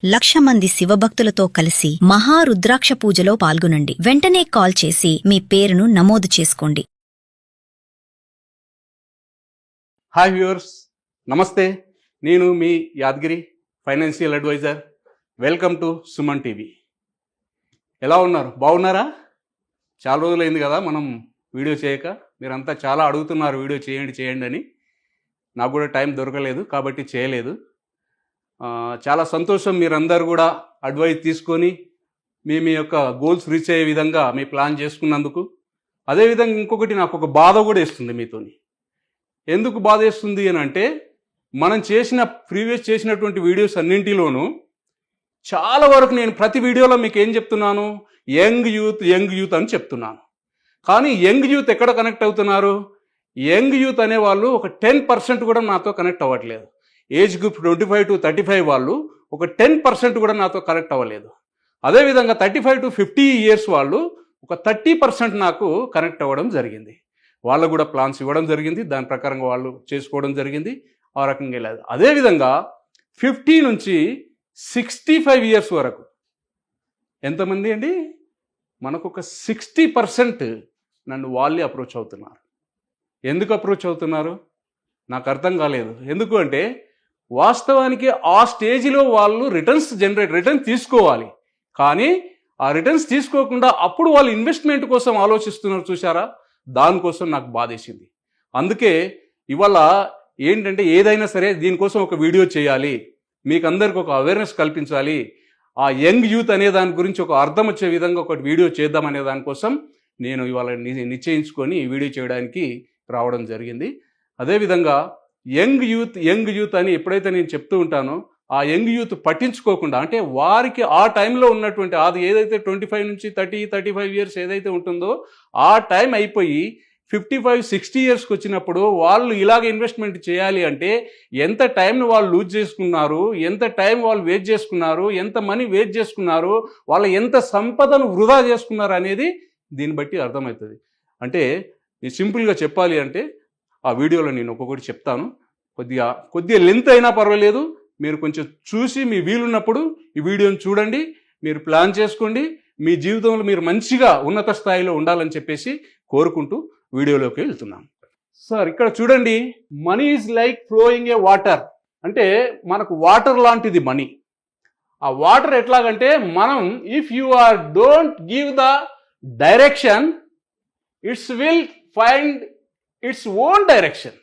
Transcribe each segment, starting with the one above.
1,00,000 మంది శివభక్తులతో కలిసి మహారుద్రాక్ష పూజలో పాల్గొనండి. వెంటనే కాల్ చేసి మీ పేరును నమోదు చేసుకోండి. హాయ్ వ్యూవర్స్, నమస్తే. నేను మీ Yadagiri, financial advisor. Welcome to Suman TV. ఎలా ఉన్నారు? బాగున్నారా? చాలా రోజులైంది కదా మనం వీడియో చేయక. మీరంతా చాలా అడుగుతున్నారు వీడియో చేయండి అని. నాకు కూడా టైం దొరకలేదు కాబట్టి చేయలేదు. చాలా సంతోషం, మీరందరూ కూడా అడ్వైస్ తీసుకొని మీ యొక్క గోల్స్ రీచ్ అయ్యే విధంగా మీ ప్లాన్ చేసుకున్నందుకు. అదేవిధంగా ఇంకొకటి నాకు ఒక బాధ కూడా వేస్తుంది మీతోని. ఎందుకు బాధ వేస్తుంది అని అంటే, మనం ప్రీవియస్ చేసినటువంటి వీడియోస్ అన్నింటిలోనూ చాలా వరకు నేను ప్రతి వీడియోలో మీకు ఏం చెప్తున్నాను, యంగ్ యూత్ అని చెప్తున్నాను. కానీ యంగ్ యూత్ ఎక్కడ కనెక్ట్ అవుతున్నారు? యంగ్ యూత్ అనేవాళ్ళు ఒక 10% కూడా నాతో కనెక్ట్ అవ్వట్లేదు. ఏజ్ గ్రూప్ 25 to 35 వాళ్ళు ఒక 10% కూడా నాతో కనెక్ట్ అవ్వలేదు. అదేవిధంగా 35 to 50 ఇయర్స్ వాళ్ళు ఒక 30% నాకు కనెక్ట్ అవ్వడం జరిగింది. వాళ్ళకు కూడా ప్లాన్స్ ఇవ్వడం జరిగింది, దాని ప్రకారంగా వాళ్ళు చేసుకోవడం జరిగింది. ఆ రకంగా వెళ్ళదు. అదేవిధంగా 50 నుంచి 65 ఇయర్స్ వరకు ఎంతమంది అండి? మనకు ఒక 60% నన్ను వాళ్ళే అప్రోచ్ అవుతున్నారు. ఎందుకు అప్రోచ్ అవుతున్నారు నాకు అర్థం కాలేదు. ఎందుకు అంటే, వాస్తవానికి ఆ స్టేజ్లో వాళ్ళు రిటర్న్స్ తీసుకోవాలి. కానీ ఆ రిటర్న్స్ తీసుకోకుండా అప్పుడు వాళ్ళు ఇన్వెస్ట్మెంట్ కోసం ఆలోచిస్తున్నారు చూసారా, దానికోసం నాకు బాధేసింది. అందుకే ఇవాళ ఏంటంటే, ఏదైనా సరే దీనికోసం ఒక వీడియో చేయాలి, మీకు అందరికి ఒక అవేర్నెస్ కల్పించాలి, ఆ యంగ్ యూత్ అనే దాని గురించి ఒక అర్థం వచ్చే విధంగా ఒక వీడియో చేద్దామనే దానికోసం నేను ఇవాళ నిశ్చయించుకొని ఈ వీడియో చేయడానికి రావడం జరిగింది. అదేవిధంగా యంగ్ యూత్ అని ఎప్పుడైతే నేను చెప్తూ ఉంటానో, ఆ యంగ్ యూత్ పట్టించుకోకుండా, అంటే వారికి ఆ టైంలో ఉన్నటువంటి అది ఏదైతే 25 నుంచి 35 ఇయర్స్ ఏదైతే ఉంటుందో ఆ టైం అయిపోయి 55-60 ఇయర్స్కి వచ్చినప్పుడు వాళ్ళు ఇలాగ ఇన్వెస్ట్మెంట్ చేయాలి అంటే ఎంత టైంని వాళ్ళు లూజ్ చేసుకున్నారు, ఎంత టైం వాళ్ళు వేస్ట్ చేసుకున్నారు, ఎంత మనీ వేస్ట్ చేసుకున్నారు, వాళ్ళు ఎంత సంపదను వృధా చేసుకున్నారు అనేది దీన్ని బట్టి అర్థమవుతుంది. అంటే సింపుల్గా చెప్పాలి అంటే, ఆ వీడియోలో నేను ఒక్కొక్కటి చెప్తాను. కొద్దిగా లెంత్ అయినా పర్వాలేదు, మీరు కొంచెం చూసి మీ వీలున్నప్పుడు ఈ వీడియోని చూడండి, మీరు ప్లాన్ చేసుకోండి, మీ జీవితంలో మీరు మంచిగా ఉన్నత స్థాయిలో ఉండాలని చెప్పేసి కోరుకుంటూ వీడియోలోకి వెళ్తున్నాం. సార్, ఇక్కడ చూడండి, money is like flowing A water. అంటే మనకు వాటర్ లాంటిది మనీ. ఆ వాటర్ ఎట్లాగంటే, మనం if you don't give the direction, it's will find its own direction.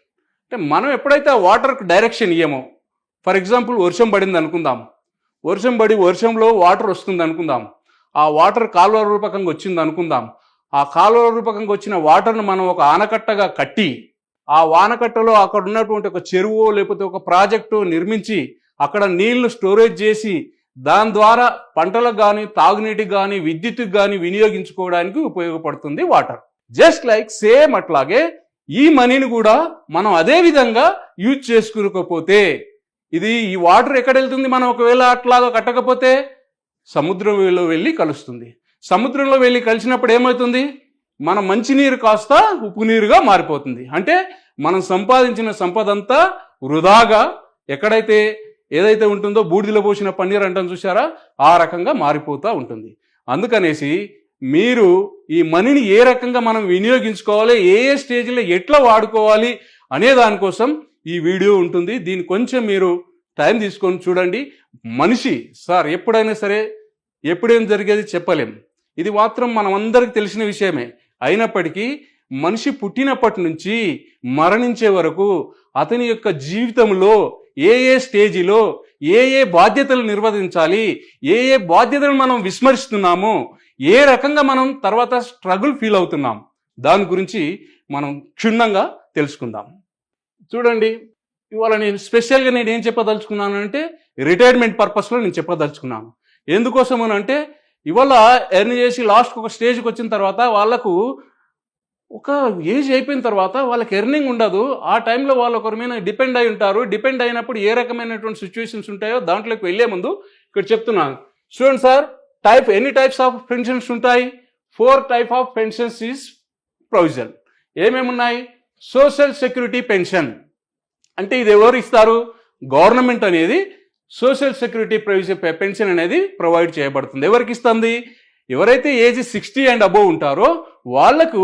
అంటే మనం ఎప్పుడైతే ఆ వాటర్కి డైరెక్షన్ ఇయ్యమో, ఫర్ ఎగ్జాంపుల్ వర్షం పడింది అనుకుందాం, వర్షంలో వాటర్ వస్తుంది అనుకుందాం, ఆ వాటర్ కాలువ రూపకంగా వచ్చింది అనుకుందాం. ఆ కాలువ రూపకంగా వచ్చిన వాటర్ను మనం ఒక ఆనకట్టగా కట్టి, ఆ ఆనకట్టలో అక్కడ ఉన్నటువంటి ఒక చెరువు లేకపోతే ఒక ప్రాజెక్టు నిర్మించి అక్కడ నీళ్లు స్టోరేజ్ చేసి దాని ద్వారా పంటలకు కానీ, తాగునీటికి కానీ, విద్యుత్తుకు కానీ వినియోగించుకోవడానికి ఉపయోగపడుతుంది వాటర్. జస్ట్ లైక్ సేమ్ అట్లాగే ఈ మనీని కూడా మనం అదే విధంగా యూజ్ చేసుకోకపోతే, ఈ వాటర్ ఎక్కడ వెళ్తుంది? మనం ఒకవేళ అట్లాగా కట్టకపోతే సముద్రంలో వెళ్ళి కలుస్తుంది. సముద్రంలో వెళ్ళి కలిసినప్పుడు ఏమవుతుంది? మన మంచినీరు కాస్త ఉప్పు నీరుగా మారిపోతుంది. అంటే మనం సంపాదించిన సంపద అంతా వృధాగా ఎక్కడైతే ఏదైతే ఉంటుందో బూడిదలో పోసిన పన్నీర్ అంటాం చూసారా, ఆ రకంగా మారిపోతూ ఉంటుంది. అందుకనేసి మీరు ఈ మనీని ఏ రకంగా మనం వినియోగించుకోవాలి, ఏ స్టేజ్లో ఎట్లా వాడుకోవాలి అనే దానికోసం ఈ వీడియో ఉంటుంది. దీన్ని కొంచెం మీరు టైం తీసుకొని చూడండి. మనిషి సార్ ఎప్పుడైనా సరే ఎప్పుడేం జరిగేది చెప్పలేం, ఇది మాత్రం మనం అందరికి తెలిసిన విషయమే. అయినప్పటికీ మనిషి పుట్టినప్పటి నుంచి మరణించే వరకు అతని యొక్క జీవితంలో ఏ స్టేజిలో ఏ బాధ్యతలు నిర్వర్తించాలి, ఏ బాధ్యతలు మనం విస్మరిస్తున్నామో, ఏ రకంగా మనం తర్వాత స్ట్రగుల్ ఫీల్ అవుతున్నాం, దాని గురించి మనం క్షుణ్ణంగా తెలుసుకుందాం. చూడండి, ఇవాళ నేను స్పెషల్గా ఏం చెప్పదలుచుకున్నాను అంటే, రిటైర్మెంట్ పర్పస్లో నేను చెప్పదలుచుకున్నాను. ఎందుకోసం అంటే, ఇవాళ ఎర్న్ చేసి లాస్ట్కి ఒక స్టేజ్కి వచ్చిన తర్వాత వాళ్ళకు ఒక ఏజ్ అయిపోయిన తర్వాత వాళ్ళకి ఎర్నింగ్ ఉండదు. ఆ టైంలో వాళ్ళు ఒకరి మీద డిపెండ్ అయి ఉంటారు. డిపెండ్ అయినప్పుడు ఏ రకమైనటువంటి సిచ్యువేషన్స్ ఉంటాయో దాంట్లోకి వెళ్ళే ముందు ఇక్కడ చెప్తున్నాను. చూడండి సార్, ఎన్ని టైప్స్ ఆఫ్ పెన్షన్స్ ఉంటాయి? 4 types of pensions is provision. ఏమేమి ఉన్నాయి? సోషల్ సెక్యూరిటీ పెన్షన్ అంటే ఇది ఎవరు ఇస్తారు? గవర్నమెంట్ అనేది సోషల్ సెక్యూరిటీ పెన్షన్ అనేది ప్రొవైడ్ చేయబడుతుంది. ఎవరికి ఇస్తుంది? ఎవరైతే ఏజ్ 60 అండ్ అబోవ్ ఉంటారో వాళ్లకు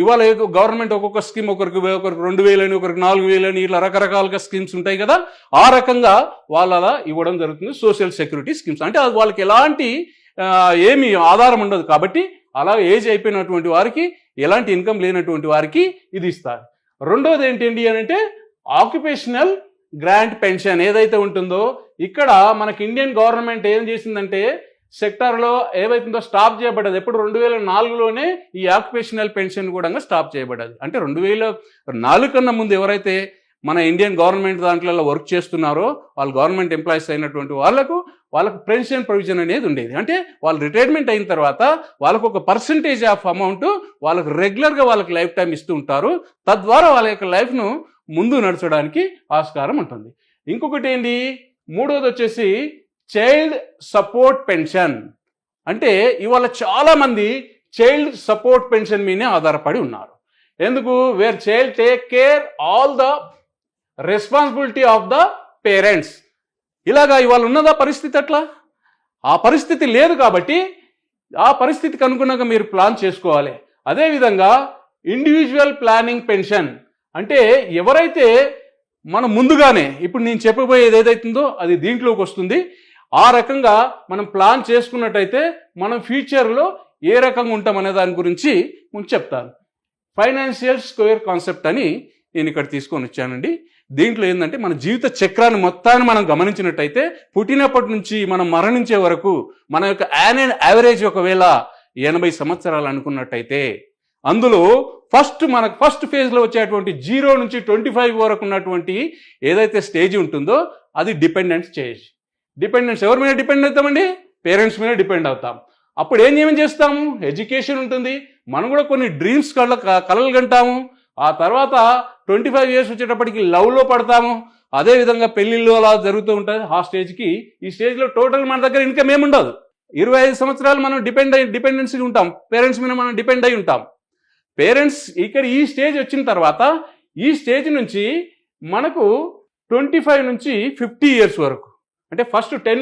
ఇవాళ గవర్నమెంట్ ఒక్కొక్క స్కీమ్ ఒకరికి 2,000 అని, ఒకరికి 4,000 అని, ఇట్లా రకరకాలుగా స్కీమ్స్ ఉంటాయి కదా, ఆ రకంగా వాళ్ళ ఇవ్వడం జరుగుతుంది సోషల్ సెక్యూరిటీ స్కీమ్స్. అంటే అది వాళ్ళకి ఎలాంటి ఏమి ఆధారం ఉండదు కాబట్టి అలా ఏజ్ అయిపోయినటువంటి వారికి, ఎలాంటి ఇన్కమ్ లేనటువంటి వారికి ఇది ఇస్తారు. రెండోది ఏంటి అని అంటే ఆక్యుపేషనల్ గ్రాంట్ పెన్షన్ ఏదైతే ఉంటుందో, ఇక్కడ మనకి ఇండియన్ గవర్నమెంట్ ఏం చేసిందంటే సెక్టార్లో ఏవైతుందో స్టాప్ చేయబడ్డది. ఎప్పుడు 2004లోనే ఈ ఆక్యుపేషనల్ పెన్షన్ కూడా స్టాప్ చేయబడ్డది. అంటే 2004 కన్నా ముందు ఎవరైతే మన ఇండియన్ గవర్నమెంట్ దాంట్లో వర్క్ చేస్తున్నారో వాళ్ళు గవర్నమెంట్ ఎంప్లాయీస్ అయినటువంటి వాళ్ళకు పెన్షన్ ప్రొవిజన్ అనేది ఉండేది. అంటే వాళ్ళు రిటైర్మెంట్ అయిన తర్వాత వాళ్ళకు ఒక పర్సంటేజ్ ఆఫ్ అమౌంట్ వాళ్ళకు రెగ్యులర్గా వాళ్ళకి లైఫ్ టైం ఇస్తూ ఉంటారు. తద్వారా వాళ్ళ యొక్క లైఫ్ను ముందు నడచడానికి ఆస్కారం ఉంటుంది. ఇంకొకటి ఏంటి, మూడోది వచ్చేసి చైల్డ్ సపోర్ట్ పెన్షన్. అంటే ఇవాళ చాలామంది చైల్డ్ సపోర్ట్ పెన్షన్ మీదే ఆధారపడి ఉన్నారు. ఎందుకు? Where child take care all the responsibility of the parents. ఇలాగా ఇవాళ ఉన్నదా పరిస్థితి? అట్లా ఆ పరిస్థితి లేదు కాబట్టి ఆ పరిస్థితికి అనుగుణంగా మీరు ప్లాన్ చేసుకోవాలి. అదేవిధంగా ఇండివిజువల్ ప్లానింగ్ పెన్షన్ అంటే ఎవరైతే మనం ముందుగానే ఇప్పుడు నేను చెప్పబోయేది ఏదైతుందో అది దీంట్లోకి వస్తుంది. ఆ రకంగా మనం ప్లాన్ చేసుకున్నట్టయితే మనం ఫ్యూచర్లో ఏ రకంగా ఉంటామనే దాని గురించి చెప్తాను. ఫైనాన్షియల్ స్క్వేర్ కాన్సెప్ట్ అని నేను ఇక్కడ తీసుకొని వచ్చానండి. దీంట్లో ఏంటంటే మన జీవిత చక్రాన్ని మొత్తాన్ని మనం గమనించినట్టయితే పుట్టినప్పటి నుంచి మనం మరణించే వరకు మన యొక్క యావరేజ్ ఒకవేళ 80 సంవత్సరాలు అనుకున్నట్టయితే అందులో ఫస్ట్ ఫేజ్లో వచ్చేటువంటి 0 నుంచి 25 వరకు ఉన్నటువంటి ఏదైతే స్టేజ్ ఉంటుందో అది డిపెండెంట్ స్టేజ్. డిపెండెన్స్ ఎవరి మీద డిపెండ్ అవుతామండి? పేరెంట్స్ మీద డిపెండ్ అవుతాం. అప్పుడు ఏం చేస్తాము? ఎడ్యుకేషన్ ఉంటుంది. మనం కూడా కొన్ని డ్రీమ్స్ కలలు కంటాము. ఆ తర్వాత 25 ఇయర్స్ వచ్చేటప్పటికి లవ్లో పడతాము. అదేవిధంగా పెళ్ళిళ్ళు అలా జరుగుతూ ఉంటుంది. ఆ స్టేజ్కి ఈ స్టేజ్లో టోటల్ మన దగ్గర ఇన్కమ్ ఏముండదు. 25 సంవత్సరాలు మనం డిపెండెన్సీ ఉంటాం. పేరెంట్స్ మీద మనం డిపెండ్ అయి ఉంటాం. పేరెంట్స్ ఇక్కడ ఈ స్టేజ్ వచ్చిన తర్వాత ఈ స్టేజ్ నుంచి మనకు 25 నుంచి 50 ఇయర్స్ వరకు, అంటే ఫస్ట్ 0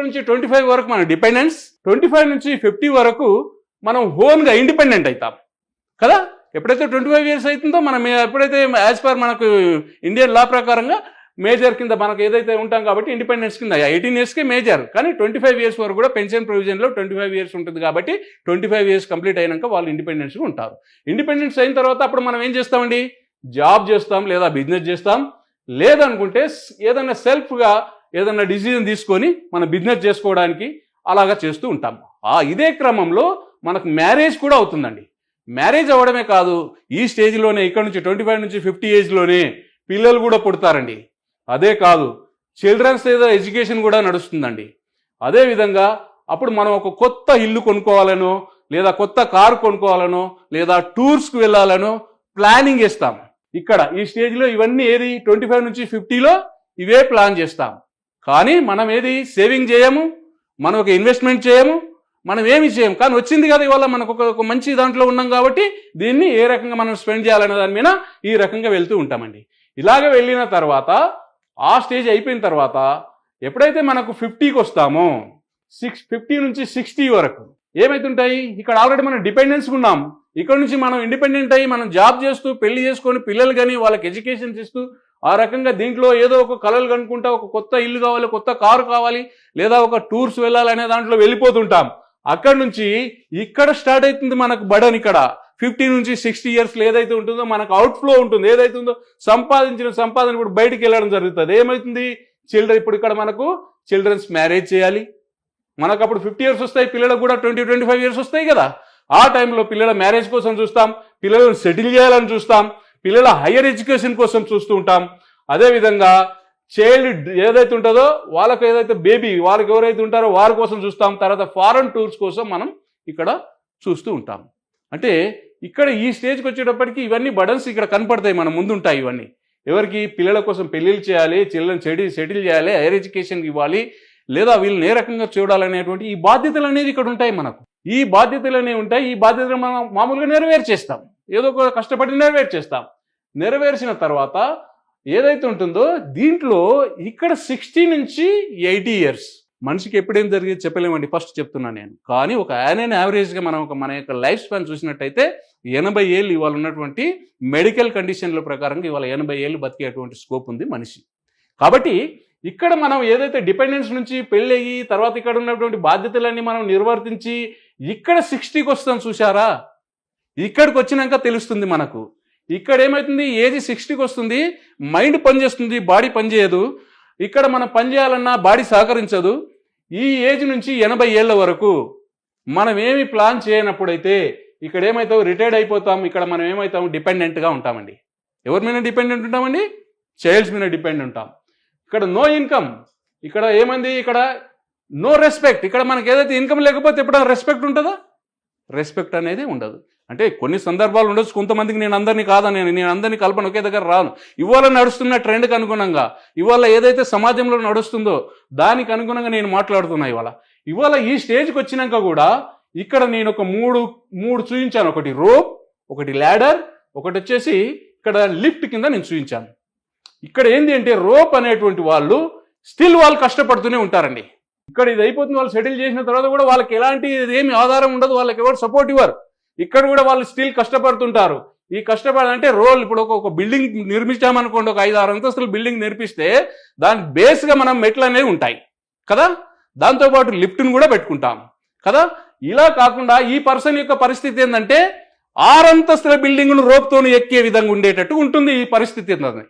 నుంచి 25 వరకు మన డిపెండెన్స్, 25 నుంచి 50 వరకు మనం ఓన్గా ఇండిపెండెంట్ అవుతాం కదా. ఎప్పుడైతే 25 ఇయర్స్ అవుతుందో మనం ఎప్పుడైతే యాజ్ పర్ మనకు ఇండియన్ లా ప్రకారంగా మేజర్ కింద మనకు ఏదైతే ఉంటాం కాబట్టి ఇండిపెండెన్స్ కింద 18 ఇయర్స్కే మేజర్, కానీ 25 ఇయర్స్ వరకు కూడా పెన్షన్ ప్రొవిజన్లో 25 ఇయర్స్ ఉంటుంది కాబట్టి 25 ఇయర్స్ కంప్లీట్ అయినాక వాళ్ళు ఇండిపెండెన్స్గా ఉంటారు. ఇండిపెండెన్స్ అయిన తర్వాత అప్పుడు మనం ఏం చేస్తామండి? జాబ్ చేస్తాం, లేదా బిజినెస్ చేస్తాం, లేదనుకుంటే ఏదైనా సెల్ఫ్గా ఏదైనా డిసిజన్ తీసుకొని మన బిజినెస్ చేసుకోవడానికి అలాగా చేస్తూ ఉంటాం. ఇదే క్రమంలో మనకు మ్యారేజ్ కూడా అవుతుందండి. మ్యారేజ్ అవ్వడమే కాదు, ఈ స్టేజ్లోనే ఇక్కడ నుంచి 25 నుంచి 50 ఏజ్లోనే పిల్లలు కూడా పుడతారండి. అదే కాదు, చిల్డ్రన్స్ ఏదో ఎడ్యుకేషన్ కూడా నడుస్తుందండి. అదేవిధంగా అప్పుడు మనం ఒక కొత్త ఇల్లు కొనుక్కోవాలనో, లేదా కొత్త కారు కొనుక్కోవాలనో, లేదా టూర్స్కి వెళ్ళాలనో ప్లానింగ్ చేస్తాం. ఇక్కడ ఈ స్టేజ్లో ఇవన్నీ ఏది 25 నుంచి 50లో ఇవే ప్లాన్ చేస్తాం. కానీ మనం ఏది సేవింగ్ చేయము, మనం ఒక ఇన్వెస్ట్మెంట్ చేయము, మనం ఏమి చేయం. కానీ వచ్చింది కదా ఇవాళ మనకు ఒక మంచి దాంట్లో ఉన్నాం కాబట్టి దీన్ని ఏ రకంగా మనం స్పెండ్ చేయాలనే దాని మీద ఈ రకంగా వెళ్తూ ఉంటామండి. ఇలాగ వెళ్ళిన తర్వాత ఆ స్టేజ్ అయిపోయిన తర్వాత ఎప్పుడైతే మనకు 50కి వస్తామో 50 నుంచి 60 వరకు ఏమైతుంటాయి? ఇక్కడ ఆల్రెడీ మనం డిపెండెన్స్ ఉన్నాం. ఇక్కడ నుంచి మనం ఇండిపెండెంట్ అయ్యి మనం జాబ్ చేస్తూ పెళ్లి చేసుకొని పిల్లలు కానీ వాళ్ళకి ఎడ్యుకేషన్స్ ఇస్తూ ఆ రకంగా దీంట్లో ఏదో ఒక కలలు కనుక్కుంటా ఒక కొత్త ఇల్లు కావాలి, కొత్త కారు కావాలి, లేదా ఒక టూర్స్ వెళ్ళాలనే దాంట్లో వెళ్ళిపోతుంటాం. అక్కడ నుంచి ఇక్కడ స్టార్ట్ అవుతుంది మనకు బడన్. ఇక్కడ 50 నుంచి 60 ఇయర్స్ ఏదైతే ఉంటుందో మనకు అవుట్ఫ్లో ఉంటుంది. ఏదైతే ఉందో సంపాదించిన సంపాదన ఇప్పుడు బయటికి వెళ్ళడం జరుగుతుంది. ఏమవుతుంది? ఇప్పుడు ఇక్కడ మనకు చిల్డ్రన్స్ మ్యారేజ్ చేయాలి. మనకు అప్పుడు 50 ఇయర్స్ వస్తాయి, పిల్లలకు కూడా 20-25 ఇయర్స్ వస్తాయి కదా. ఆ టైంలో పిల్లల మ్యారేజ్ కోసం చూస్తాం, పిల్లలను సెటిల్ చేయాలని చూస్తాం, పిల్లల హయ్యర్ ఎడ్యుకేషన్ కోసం చూస్తూ ఉంటాం. అదేవిధంగా చైల్డ్ ఏదైతే ఉంటుందో వాళ్ళకు ఏదైతే బేబీ వాళ్ళకి ఎవరైతే ఉంటారో వారి కోసం చూస్తాం. తర్వాత ఫారెన్ టూర్స్ కోసం మనం ఇక్కడ చూస్తూ ఉంటాం. అంటే ఇక్కడ ఈ స్టేజ్కి వచ్చేటప్పటికి ఇవన్నీ బర్డన్స్ ఇక్కడ కనపడతాయి, మన ముందుంటాయి. ఇవన్నీ ఎవరికి? పిల్లల కోసం పెళ్ళిళ్ళు చేయాలి, చిల్డ్రన్ సెటిల్ చేయాలి, హైయర్ ఎడ్యుకేషన్ ఇవ్వాలి, లేదా వీళ్ళని ఏ రకంగా చూడాలనేటువంటి ఈ బాధ్యతలు అనేది ఇక్కడ ఉంటాయి మనకు. ఈ బాధ్యతలు అనేవి ఉంటాయి. ఈ బాధ్యతలు మనం మామూలుగా నెరవేర్చేస్తాం, ఏదో ఒక కష్టపడి నెరవేర్చేస్తాం. నెరవేర్చిన తర్వాత ఏదైతే ఉంటుందో దీంట్లో ఇక్కడ 60 నుంచి 80 ఇయర్స్ మనిషికి ఎప్పుడేం జరిగేది చెప్పలేమండి, ఫస్ట్ చెప్తున్నాను నేను. కానీ ఒక యావరేజ్గా మనం మన యొక్క లైఫ్ స్పాన్ చూసినట్టయితే 80 ఏళ్ళు ఇవాళ ఉన్నటువంటి మెడికల్ కండిషన్ల ప్రకారంగా ఇవాళ 80 ఏళ్ళు బతికేటువంటి స్కోప్ ఉంది మనిషి. కాబట్టి ఇక్కడ మనం ఏదైతే డిపెండెన్స్ నుంచి పెళ్ళయ్యి తర్వాత ఇక్కడ ఉన్నటువంటి బాధ్యతలన్నీ మనం నిర్వర్తించి ఇక్కడ 60కి వస్తాం చూసారా, ఇక్కడికి వచ్చినాక తెలుస్తుంది మనకు. ఇక్కడ ఏమవుతుంది, ఏజ్ 60కి వస్తుంది, మైండ్ పనిచేస్తుంది, బాడీ పనిచేయదు. ఇక్కడ మనం పనిచేయాలన్నా బాడీ సహకరించదు. ఈ ఏజ్ నుంచి 80 ఏళ్ళ వరకు మనం ఏమి ప్లాన్ చేయనప్పుడైతే ఇక్కడ ఏమవుతాం, రిటైర్డ్ అయిపోతాం. ఇక్కడ మనం ఏమవుతాం, డిపెండెంట్గా ఉంటామండి. ఎవరి మీద డిపెండెంట్ ఉంటామండి? చైల్డ్స్ మీద డిపెండ్ ఉంటాం. ఇక్కడ నో ఇన్కమ్, ఇక్కడ ఏమంది, ఇక్కడ నో రెస్పెక్ట్. ఇక్కడ మనకి ఏదైతే ఇన్కమ్ లేకపోతే ఎప్పుడైనా రెస్పెక్ట్ ఉంటుందా? రెస్పెక్ట్ అనేది ఉండదు. అంటే కొన్ని సందర్భాలు ఉండొచ్చు, కొంతమందికి నేను అందరినీ కాదని, నేను అందరినీ కల్పన ఒకే దగ్గర రాను. ఇవాళ నడుస్తున్న ట్రెండ్కి అనుగుణంగా, ఇవాళ ఏదైతే సమాజంలో నడుస్తుందో దానికి అనుగుణంగా నేను మాట్లాడుతున్నా. ఇవాళ ఈ స్టేజ్కి వచ్చినాక కూడా ఇక్కడ నేను ఒక మూడు చూపించాను. ఒకటి రోప్, ఒకటి ల్యాడర్, ఒకటి వచ్చేసి ఇక్కడ లిఫ్ట్ కింద నేను చూపించాను. ఇక్కడ ఏంటి అంటే రోప్ అనేటువంటి వాళ్ళు స్టిల్ వాళ్ళు కష్టపడుతూనే ఉంటారండి. ఇక్కడ ఇది అయిపోతుంది, వాళ్ళు సెటిల్ చేసిన తర్వాత కూడా వాళ్ళకి ఎలాంటి ఏమి ఆధారం ఉండదు, వాళ్ళకి ఎవరు సపోర్ట్ ఇవ్వరు. ఇక్కడ కూడా వాళ్ళు స్టిల్ కష్టపడుతుంటారు. ఈ కష్టపడాలంటే రోల్, ఇప్పుడు ఒక బిల్డింగ్ నిర్మించామనుకోండి, ఒక 5-6 అంతస్తుల బిల్డింగ్ నిర్మిస్తే దాని బేస్గా మనం మెట్లు అనేవి ఉంటాయి కదా, దాంతోపాటు లిఫ్ట్ని కూడా పెట్టుకుంటాం కదా. ఇలా కాకుండా ఈ పర్సన్ యొక్క పరిస్థితి ఏంటంటే 6 అంతస్తుల బిల్డింగ్ను రోప్తో ఎక్కే విధంగా ఉండేటట్టు ఉంటుంది ఈ పరిస్థితి. ఏంటంటే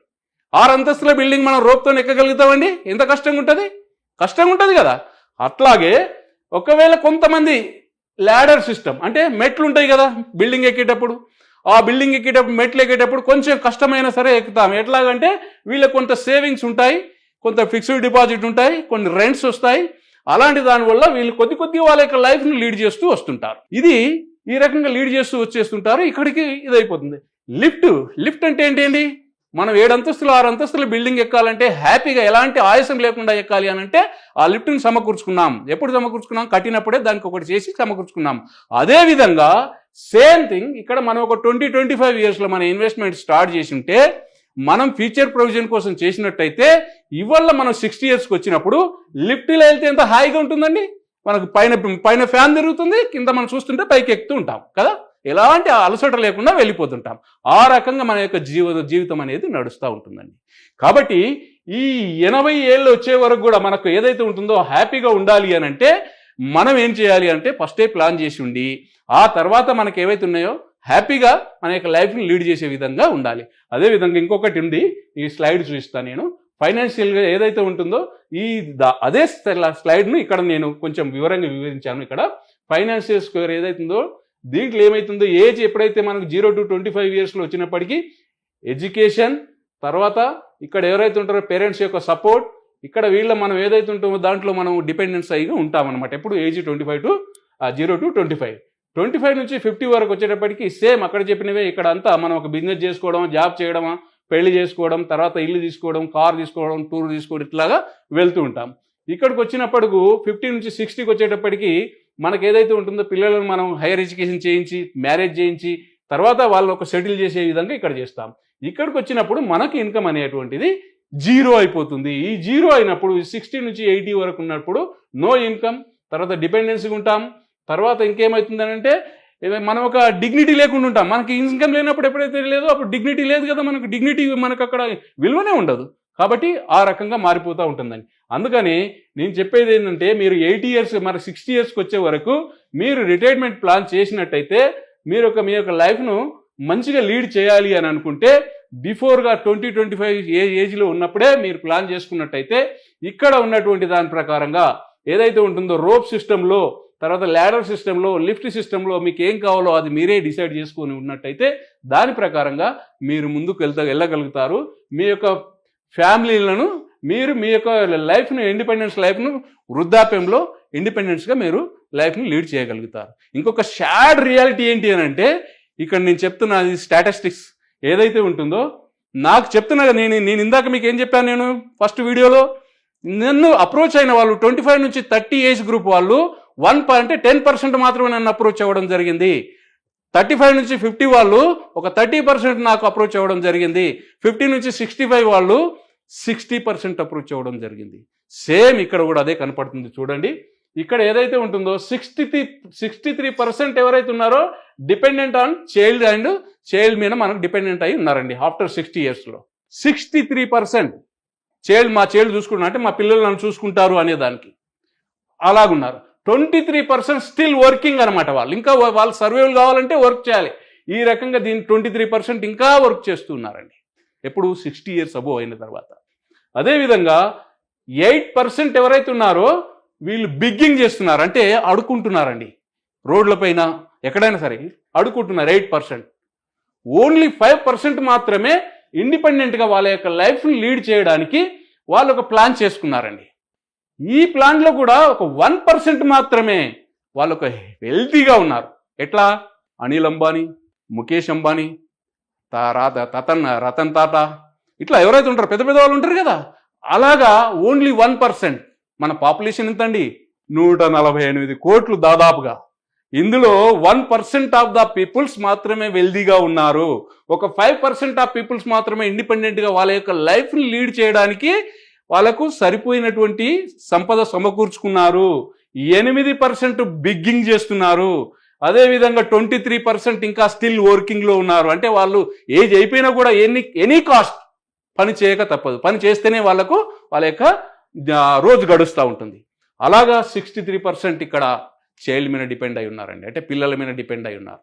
6 అంతస్తుల బిల్డింగ్ మనం రోప్తో ఎక్కగలుగుతామండి? ఎంత కష్టంగా ఉంటుంది? కష్టంగా ఉంటుంది కదా. అట్లాగే ఒకవేళ కొంతమంది ల్యాడర్ సిస్టమ్ అంటే మెట్లు ఉంటాయి కదా బిల్డింగ్ ఎక్కేటప్పుడు, ఆ బిల్డింగ్ ఎక్కేటప్పుడు మెట్లు ఎక్కేటప్పుడు కొంచెం కష్టమైనా సరే ఎక్కుతాం. ఎట్లాగంటే వీళ్ళకి కొంత సేవింగ్స్ ఉంటాయి, కొంత ఫిక్స్డ్ డిపాజిట్ ఉంటాయి, కొన్ని రెంట్స్ వస్తాయి. అలాంటి దానివల్ల వీళ్ళు కొద్ది వాళ్ళ యొక్క లైఫ్ని లీడ్ చేస్తూ వస్తుంటారు. ఇది ఈ రకంగా లీడ్ చేస్తూ వచ్చేస్తుంటారు. ఇక్కడికి ఇది అయిపోతుంది. లిఫ్ట్ అంటే ఏంటి? మనం 7 అంతస్తులు 6 అంతస్తుల బిల్డింగ్ ఎక్కాలంటే హ్యాపీగా ఎలాంటి ఆయాసం లేకుండా ఎక్కాలి అని అంటే ఆ లిఫ్ట్ని సమకూర్చుకున్నాం. ఎప్పుడు సమకూర్చుకున్నాం? కట్టినప్పుడే దానికి ఒకటి చేసి సమకూర్చుకున్నాం. అదేవిధంగా సేమ్ థింగ్ ఇక్కడ మనం ఒక 20-25 ఇయర్స్లో మన ఇన్వెస్ట్మెంట్ స్టార్ట్ చేసి ఉంటే, మనం ఫ్యూచర్ ప్రొవిజన్ కోసం చేసినట్టయితే ఇవాళ మనం 60 ఇయర్స్కి వచ్చినప్పుడు లిఫ్ట్లో వెళ్తే ఎంత హాయిగా ఉంటుందండి. మనకు పైన ఫ్యాన్ తిరుగుతుంది, కింద మనం చూస్తుంటే పైకి ఎక్కుతూ ఉంటాం కదా, ఎలాంటి అలసట లేకుండా వెళ్ళిపోతుంటాం. ఆ రకంగా మన యొక్క జీవితం అనేది నడుస్తూ ఉంటుందండి. కాబట్టి ఈ 80 ఏళ్ళు వచ్చే వరకు కూడా మనకు ఏదైతే ఉంటుందో హ్యాపీగా ఉండాలి అని అంటే మనం ఏం చేయాలి అంటే ఫస్టే ప్లాన్ చేసి ఉండి ఆ తర్వాత మనకు ఏవైతే ఉన్నాయో హ్యాపీగా మన యొక్క లైఫ్ని లీడ్ చేసే విధంగా ఉండాలి. అదేవిధంగా ఇంకొకటి ఉంది, ఈ స్లైడ్ చూపిస్తాను నేను. ఫైనాన్షియల్గా ఏదైతే ఉంటుందో అదే స్లైడ్ను ఇక్కడ నేను కొంచెం వివరంగా వివరించాను. ఇక్కడ ఫైనాన్షియల్ స్క్వేర్ ఏదైతే ఉందో దీంట్లో ఏమవుతుందో, ఏజ్ ఎప్పుడైతే మనకు 0 to 25 ఇయర్స్లో వచ్చినప్పటికీ ఎడ్యుకేషన్, తర్వాత ఇక్కడ ఎవరైతే ఉంటారో పేరెంట్స్ యొక్క సపోర్ట్, ఇక్కడ మనం ఏదైతే ఉంటామో దాంట్లో మనం డిపెండెన్స్ అయ్యి ఉంటామన్నమాట. ఎప్పుడు ఏజ్ 0 to 25. 25 నుంచి 50 వరకు వచ్చేటప్పటికి సేమ్ అక్కడ చెప్పినవే ఇక్కడ అంతా మనం ఒక బిజినెస్ చేసుకోవడం, జాబ్ చేయడమా, పెళ్లి చేసుకోవడం, తర్వాత ఇల్లు తీసుకోవడం, కార్ తీసుకోవడం, టూర్ తీసుకోవడం, ఇట్లాగా వెళ్తూ ఉంటాం. ఇక్కడికి వచ్చినప్పటికి 50 నుంచి 60కి వచ్చేటప్పటికి మనకు ఏదైతే ఉంటుందో పిల్లలను మనం హైయర్ ఎడ్యుకేషన్ చేయించి, మ్యారేజ్ చేయించి, తర్వాత వాళ్ళు ఒక సెటిల్ చేసే విధంగా ఇక్కడ చేస్తాం. ఇక్కడికి వచ్చినప్పుడు మనకి ఇన్కమ్ అనేటువంటిది 0 అయిపోతుంది. ఈ 0 అయినప్పుడు 60 నుంచి 80 వరకు ఉన్నప్పుడు నో ఇన్కమ్, తర్వాత డిపెండెన్సీ ఉంటాం. తర్వాత ఇంకేమవుతుందనంటే మనం ఒక డిగ్నిటీ లేకుండా ఉంటాం. మనకి ఇన్కమ్ లేనప్పుడు ఎప్పుడైతే లేదో అప్పుడు డిగ్నిటీ లేదు కదా, మనకు డిగ్నిటీ మనకు అక్కడ విలువనే ఉండదు. కాబట్టి ఆ రకంగా మారిపోతూ ఉంటుందండి. అందుకని నేను చెప్పేది ఏంటంటే మీరు 80 ఇయర్స్ మరి 60 ఇయర్స్కి వచ్చే వరకు మీరు రిటైర్మెంట్ ప్లాన్ చేసినట్టయితే మీరు మీ యొక్క లైఫ్ను మంచిగా లీడ్ చేయాలి అని అనుకుంటే బిఫోర్గా 20-25 ఏజ్లో ఉన్నప్పుడే మీరు ప్లాన్ చేసుకున్నట్టయితే ఇక్కడ ఉన్నటువంటి దాని ప్రకారంగా ఏదైతే ఉంటుందో రోప్ సిస్టంలో, తర్వాత ల్యాడర్ సిస్టంలో, లిఫ్ట్ సిస్టంలో మీకు ఏం కావాలో అది మీరే డిసైడ్ చేసుకొని ఉన్నట్టయితే దాని ప్రకారంగా మీరు ముందుకు వెళ్ళగలుగుతారు. మీ యొక్క ఫ్యామిలీలను మీరు మీ యొక్క లైఫ్ను, ఇండిపెండెన్స్ లైఫ్ను వృద్ధాప్యంలో ఇండిపెండెన్స్గా మీరు లైఫ్ని లీడ్ చేయగలుగుతారు. ఇంకొక సాడ్ రియాలిటీ ఏంటి అని అంటే ఇక్కడ నేను చెప్తున్న స్టాటిస్టిక్స్ ఏదైతే ఉంటుందో నాకు చెప్తున్నా. నేను ఇందాక మీకు ఏం చెప్పాను, నేను ఫస్ట్ వీడియోలో నన్ను అప్రోచ్ అయిన వాళ్ళు 25 నుంచి 30 ఏజ్ గ్రూప్ వాళ్ళు 10% మాత్రమే నన్ను అప్రోచ్ అవ్వడం జరిగింది. 35 నుంచి 50 వాళ్ళు ఒక 30% నాకు అప్రోచ్ అవ్వడం జరిగింది. 50 నుంచి 65 వాళ్ళు 60% అప్రోచ్ అవ్వడం జరిగింది. సేమ్ ఇక్కడ కూడా అదే కనపడుతుంది చూడండి. ఇక్కడ ఏదైతే ఉంటుందో 63% ఎవరైతే ఉన్నారో dependent on child and child మీద మనకు డిపెండెంట్ అయి ఉన్నారండి ఆఫ్టర్ 60 yearsలో. 63% మా చైల్డ్ చూసుకుంటున్నా అంటే మా పిల్లలు నన్ను చూసుకుంటారు అనేదానికి అలాగున్నారు. 23% స్టిల్ వర్కింగ్ అనమాట. వాళ్ళు ఇంకా వాళ్ళు సర్వైవల్ కావాలంటే వర్క్ చేయాలి. ఈ రకంగా దీన్ని 23% ఇంకా వర్క్ చేస్తున్నారండి. ఎప్పుడు 60 years అబోవ్ అయిన తర్వాత. అదేవిధంగా 8% ఎవరైతే ఉన్నారో వీళ్ళు బిగ్గింగ్ చేస్తున్నారు, అంటే అడుక్కుంటున్నారండి. రోడ్లపైన ఎక్కడైనా సరే అడుక్కుంటున్నారు 8%. ఓన్లీ 5% మాత్రమే ఇండిపెండెంట్గా వాళ్ళ యొక్క లైఫ్ని లీడ్ చేయడానికి వాళ్ళు ఒక ప్లాన్ చేసుకున్నారండి. ఈ ప్లాన్లో కూడా ఒక 1% మాత్రమే వాళ్ళు ఒక హెల్తీగా ఉన్నారు. ఎట్లా? అనిల్ అంబానీ, ముఖేష్ అంబానీ, రతన్ టాటా, ఇట్లా ఎవరైతే ఉంటారో పెద్ద పెద్ద వాళ్ళు ఉంటారు కదా, అలాగా ఓన్లీ 1%. మన పాపులేషన్ ఎంతండి? 148 కోట్లు దాదాపుగా. ఇందులో 1% ఆఫ్ ద పీపుల్స్ మాత్రమే వెల్దీగా ఉన్నారు. ఒక 5% ఆఫ్ పీపుల్స్ మాత్రమే ఇండిపెండెంట్గా వాళ్ళ యొక్క లైఫ్ని లీడ్ చేయడానికి వాళ్ళకు సరిపోయినటువంటి సంపద సమకూర్చుకున్నారు. 8% బిగ్గింగ్ చేస్తున్నారు. అదేవిధంగా 23% ఇంకా స్టిల్ వర్కింగ్లో ఉన్నారు. అంటే వాళ్ళు ఏజ్ అయిపోయినా కూడా ఎనీ కాస్ట్ పని చేయక తప్పదు. పని చేస్తేనే వాళ్ళకు వాళ్ళ యొక్క రోజు గడుస్తూ ఉంటుంది. అలాగా 63% ఇక్కడ చైల్డ్ మీద డిపెండ్ అయి ఉన్నారండి, అంటే పిల్లల మీద డిపెండ్ అయి ఉన్నారు.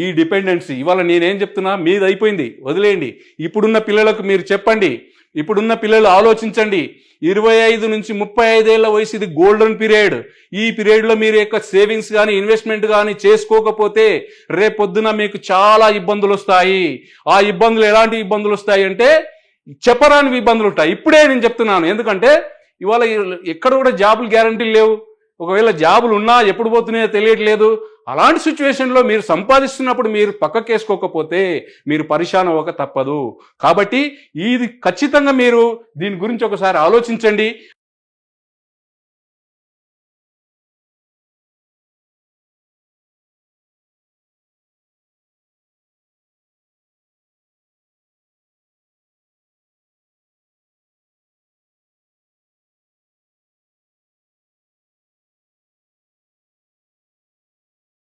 ఈ డిపెండెన్సీ ఇవాళ నేనేం చెప్తున్నా, మీది అయిపోయింది, వదిలేయండి. ఇప్పుడున్న పిల్లలకు మీరు చెప్పండి, ఇప్పుడున్న పిల్లలు ఆలోచించండి. 25 నుంచి 35 ఏళ్ల వయసు ఇది గోల్డెన్ పీరియడ్. ఈ పీరియడ్లో మీరు యొక్క సేవింగ్స్ కానీ ఇన్వెస్ట్మెంట్ కానీ చేసుకోకపోతే రేపొద్దున మీకు చాలా ఇబ్బందులు వస్తాయి. ఆ ఇబ్బందులు ఎలాంటి ఇబ్బందులు వస్తాయి అంటే చెప్పరాని ఇబ్బందులు ఉంటాయి. ఇప్పుడే నేను చెప్తున్నాను, ఎందుకంటే ఇవాళ ఎక్కడ కూడా జాబులు గ్యారంటీలు లేవు. ఒకవేళ జాబులు ఉన్నా ఎప్పుడు పోతున్నాయో తెలియట్లేదు. అలాంటి సిచ్యువేషన్లో మీరు సంపాదిస్తున్నప్పుడు మీరు పక్కకేసుకోకపోతే మీరు పరిశాన్ అవ్వక తప్పదు. కాబట్టి ఇది ఖచ్చితంగా మీరు దీని గురించి ఒకసారి ఆలోచించండి.